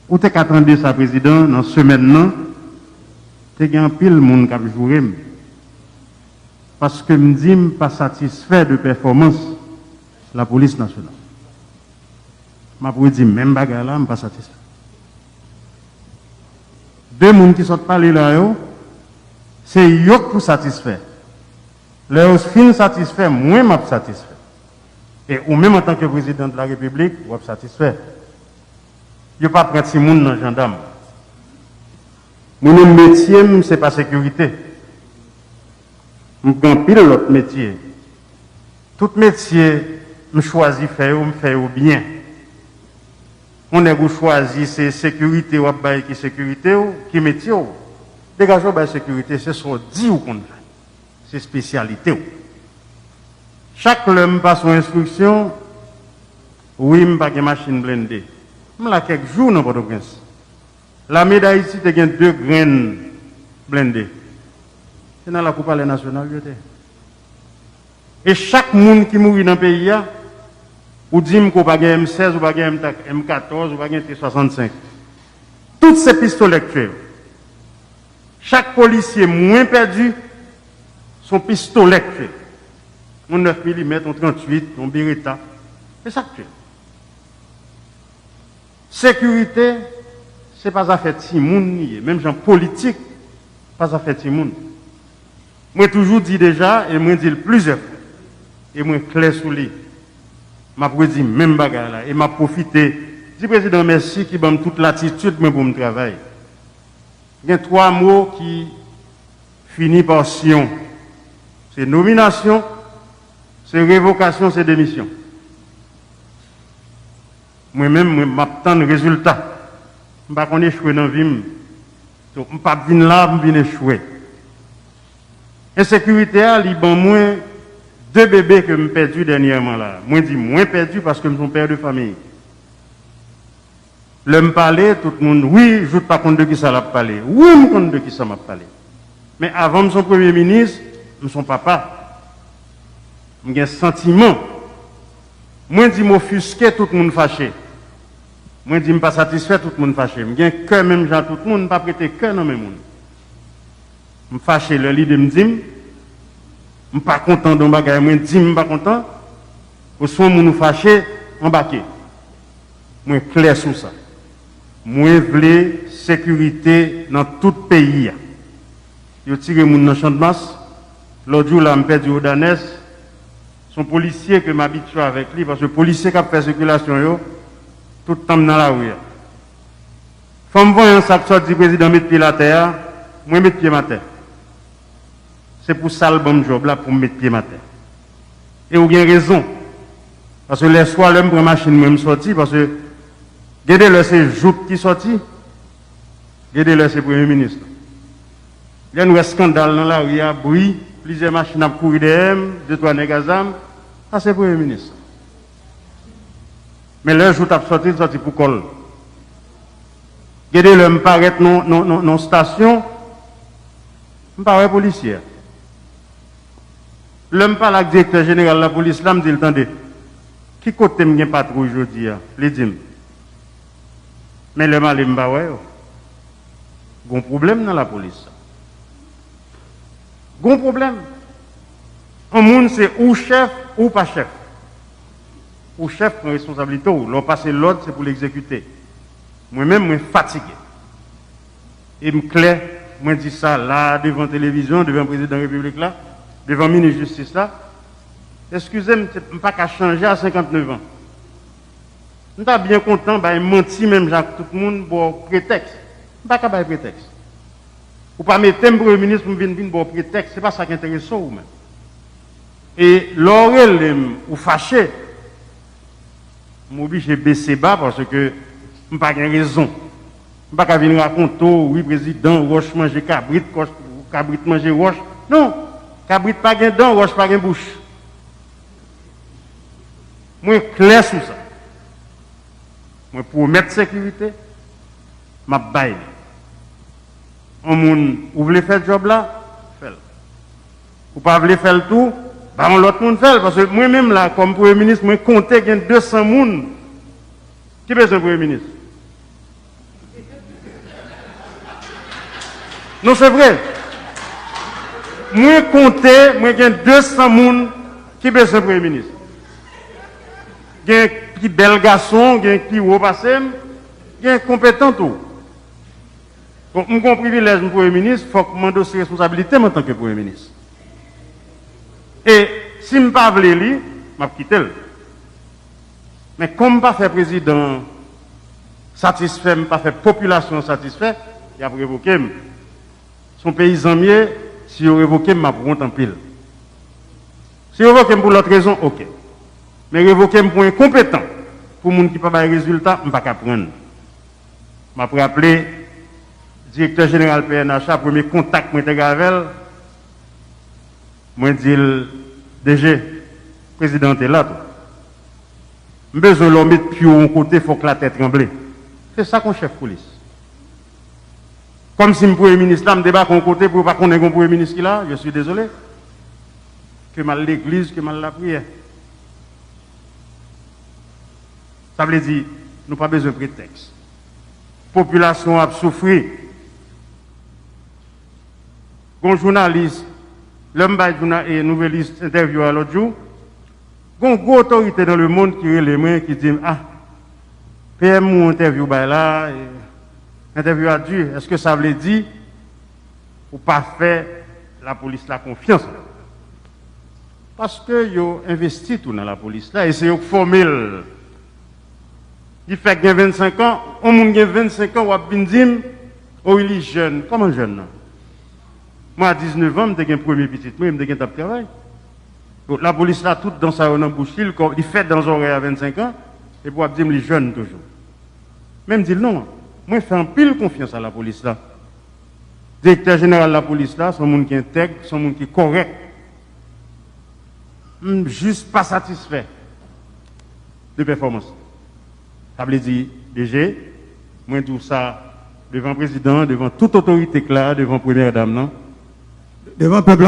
Ou t'es qu'attendre sa président dans semaine non, t'es gain pile monde qui jouer parce que me dit pas satisfait de performance la police nationale. M'a pour dire même bagarre là, me pas satisfait. Deux monde qui sont parler là c'est yo pour satisfaire. Les fin satisfait, moi m'a satisfait. Et ou même en tant que président de la République, ou satisfait. Je ne pas prendre si monde dans gendarme. Mon métier, ce n'est pas sécurité. Je prends pile l'autre métier. Tout métier, je choisis faire bien. On est choisi c'est sécurité ou qui sécurité ou qui métier. Dégagez la sécurité, c'est ce qu'on dit ou qu'on fait. C'est spécialité. Chaque homme passe son instruction, oui, je n'ai pas de machine blindée. Je l'ai quelques jours dans Port-au-Prince. La médaille ici, il y a 2 graines blindées. C'est dans la Coupe nationale. Et chaque monde qui mourit dans le pays, ou dit qu'on pas M16, ou pas M14, ou pas T65. Toutes ces pistolets tués. Chaque policier moins perdu, son pistolet tué. On 9 mm, on 38, on Beretta. C'est ça que tu es. Sécurité, ce n'est pas affaire de Timoun, même gens politique, pas affaire de Timoun. Moi, toujours dit déjà, et moi, dis le plusieurs fois, et moi, clair sous lui. m'a dit même bagarre là et m'a profité. Dis président merci qui donne toute l'attitude pour me travailler. Il y a 3 mots qui finissent par Sion. C'est nomination, c'est révocation, c'est démission. Moi-même, je m'attends le résultat. Je ne vais pas échouer dans la vie. Je ne vais pas venir là, je vais échouer. Insécurité, il y a moins 2 bébés que je perdu dernièrement là. Moi, je dis moins perdu parce que je suis père de famille. Le me parler, tout le monde, oui, je ne sais pas compte de qui ça l'a parlé. Oui, je compte de qui ça m'a parlé. Mais avant de son premier ministre, je suis papa. J'ai un sentiment. Moi, je dis m'offusquer, tout le monde fâché. Moi, je dis pas satisfait, tout le monde fâché. J'ai un cœur, même gens, tout le monde, pas prêter cœur dans mes monde. Je suis fâché, le leader me dit, je ne suis pas content de bagage, moi, je dis, je ne suis pas content. Au son, nous fâché, embarqué. Moi, clair sur ça. Moi, je veux sécurité dans tout le pays. Je tire mon dans le champ de masse. L'autre jour, là, je perdu au Danès. Son policier que m'habitue avec lui, parce que le policier qui a fait circulation, tout le temps dans la rue. Faut me voir un sac sorti du président mettre pied à la terre, moi mettre pied à terre. C'est pour ça le bon job là, pour mettre pied à terre. Et vous avez raison. Parce que les soirs, l'homme prend machine, moi me sorti, parce que, regardez-le, c'est Jout qui sorti, regardez-le, c'est Premier ministre. Il y a un scandale dans la rue, il y a bruit, plusieurs machines à courir derrière, 2-3 négazam, ça c'est Premier ministre. Mais là, Jout a sorti pour col. Regardez-le, me paraît non station, me paraît policier. L'homme parle avec le directeur général de la police, là, me dit, attendez, qui côté me gagne patrouille aujourd'hui, les dîmes. Mais le mal est pas ouais. Il y a un problème dans la police. Il y a un problème. Un monde c'est ou chef ou pas chef. Ou chef prend responsabilité ou l'on passe l'ordre c'est pour l'exécuter. Moi-même je suis fatigué. Et me clair, moi dis ça là devant la télévision, devant le président de la République là, devant le ministre de la Justice là. Excusez-moi, je ne peux pas changer à 59 ans. Je suis bien content, je menti même Jacques, tout le monde pour prétexte. Je ne peux pas prétexte. Ou pas mettre un premier ministre pour venir pour prétexte, ce n'est pas ça qui intéresse ou même. Et l'oreille ou fâché, je m'oblige à baisser bas parce que je n'ai pas de raison. Je ne peux pas venir raconter, oui, président, Roche manger cabrit, cabrit manger Roche. Non, cabrit pas de dents, Roche pas de bouche. Moi, clair sur ça. Moi, pour mettre sécurité, je baille. Vous voulez faire le job là? Faites-le. Vous ne voulez pas faire le tout? On l'autre monde fait. Parce que moi-même, là, comme Premier ministre, je compte qu'il y a 200 personnes. Qui est le Premier ministre? Non, c'est vrai. Moi, compter, moi, j'ai 200 personnes qui besoin Premier ministre. J'ai un petit bel garçon, j'ai un petit haut passé, j'ai un compétent tout. Donc, mon privilège, mon Premier ministre, il faut que je m'endosse responsabilité en tant que Premier ministre. Et si je ne veux pas lui, je vais quitter. Mais comme je ne pas faire président satisfait, je ne pas faire population satisfaite, il a révoqué. Son paysan mieux, si il révoqué, je vais en pile. Si il révoqué pour l'autre raison, ok. Mais révoquer pour incompétent, pour les gens qui n'ont pas de résultat, je ne vais pas prendre. Je vais rappeler directeur général PNH, premier contact que j'ai avec elle, je dis DG, président est là. Je besoin de l'homme mettre plus haut côté, il faut que la tête tremble. C'est ça qu'on chef police. Comme si le Premier ministre là me débat de côté pour ne pas qu'on ait un Premier ministre qui là, je suis désolé. Que mal l'église, que mal la prière. Ça veut dire, nous n'avons pas besoin de prétexte. La population a souffert. Un journaliste, l'homme et nouvelliste interview à l'autre jour, il y a une grosse autorité dans le monde qui est les mains qui dit ah, PM ou interview là, interview a dû, est-ce que ça veut dire ou pas faire la police la confiance? Parce que yo investi tout dans la police là et c'est yo formel. Il fait que 25 ans, on moun gen 25 ans ou a bin dim, oh il est jeune, comment jeune? Moi à 19 ans, j'ai un premier petit, moi j'ai un travail. Donc la police là toute dans sa bouche, il fait dans les oreilles à 25 ans et pour dire les jeunes toujours. Même dit non, moi je fais un pile confiance à la police là. Directeur général de la police là, son monde qui est intègre, son monde qui est correct. Juste pas satisfait de performance. Ça veut dire, DG, moi tout ça devant le président, devant toute autorité claire, devant la première dame, non? Devant le peuple,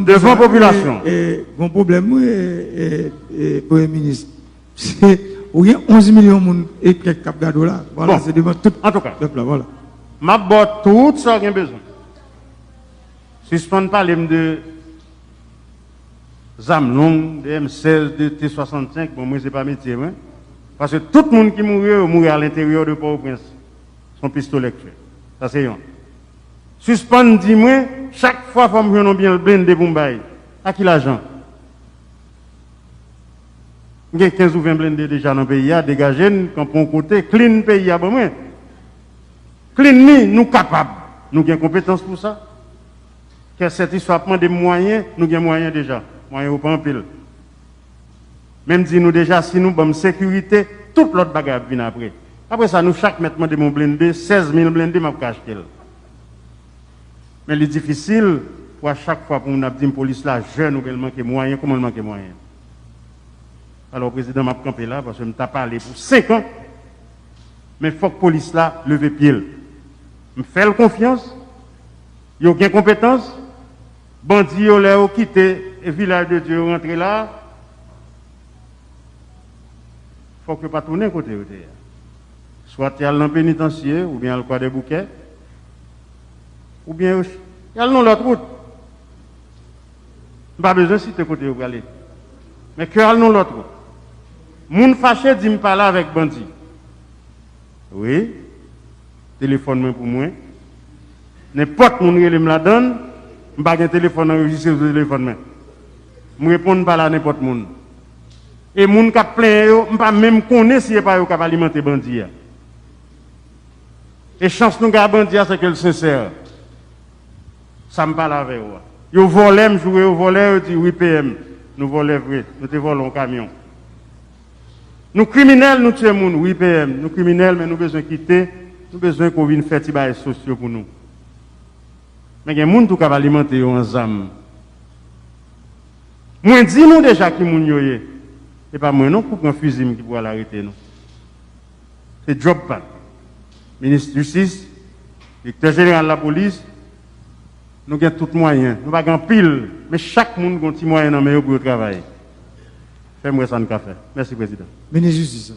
devant la population. Et mon problème, et Premier ministre, c'est il y a 11 millions de personnes et quelques cap là. Voilà, bon, c'est devant tout en tout cas, le peuple. Voilà. Ma botte tout ça qu'il a besoin. Suspendre parler de ZAM longue, de M16, de T65, bon, moi, c'est pas métier, hein? Parce que tout le monde qui mourit à l'intérieur de Port-au-Prince, son pistolet tué. Ça, c'est un. Suspendre, dis-moi, chaque fois, il faut bien le blindé pour m'bailler. À qui l'argent? Il y a 15 ou 20 blindés déjà dans le pays, dégagés, quand on côté, clean pays, bon, moi. Clean, nous capables. Nous avons compétence pour ça. Que cette histoire prend des moyens, nous avons moyens déjà. Moyens au pas en pile. Même si nous déjà, si nous avons sécurité, toute l'autre bagarre vient après. Après ça, nous, chaque mètre de mon blindé, 16 000 blindés, je vais acheter. Mais il est difficile, pour à chaque fois pour nous dire que la police là, jeune, ou qu'elle manque moyens, comment elle manque moyens. Alors, le président m'a campé là, parce que je m'ai parlé pour 5 ans. Mais il faut que la police là, leve pied. Je fais confiance, il y a aucune compétence. Bandits, ils ont quitté le village de Dieu, rentré là. Il faut que pas tourner côté. Soit il y a le pénitencier, ou bien le coin des bouquets, ou bien il y a le nom de l'autre route. Pas besoin de citer côté où vous aller. Mais que y a le nom de l'autre route. Moun fâché dit me parler avec bandit. Oui, téléphone pour moi. N'importe moun qui me la donne, je n'ai pas de téléphone enregistré sur le téléphone. Je réponds pas à n'importe moun. Et moun qui plein yo, pas même connaître si pas yo qui alimenter bandit. Et chance nous gars bandit c'est que le sincère. Ça me parle avec vous. Yo volé me jouer au volé dit oui PM. Nous volons vrai, nous te volons un camion. Nous criminels nous tuons moun, oui PM. Nous criminels mais nous besoin quitter, nous besoin qu'on vienne faire des bails sociaux pour nous. Mais il y a des gens qui alimenter en zam. Moi dis nous déjà qui moun yo yé. Et pas moi non pour un fusil qui pourra l'arrêter nous. C'est job pas. Ministre de Justice, directeur général de la police, nous avons tous les moyens. Nous n'avons pas pile, mais chaque monde a un petit moyen pour travailler. Fais-moi ça, nous faire. Merci, Président. Ministre de Justice.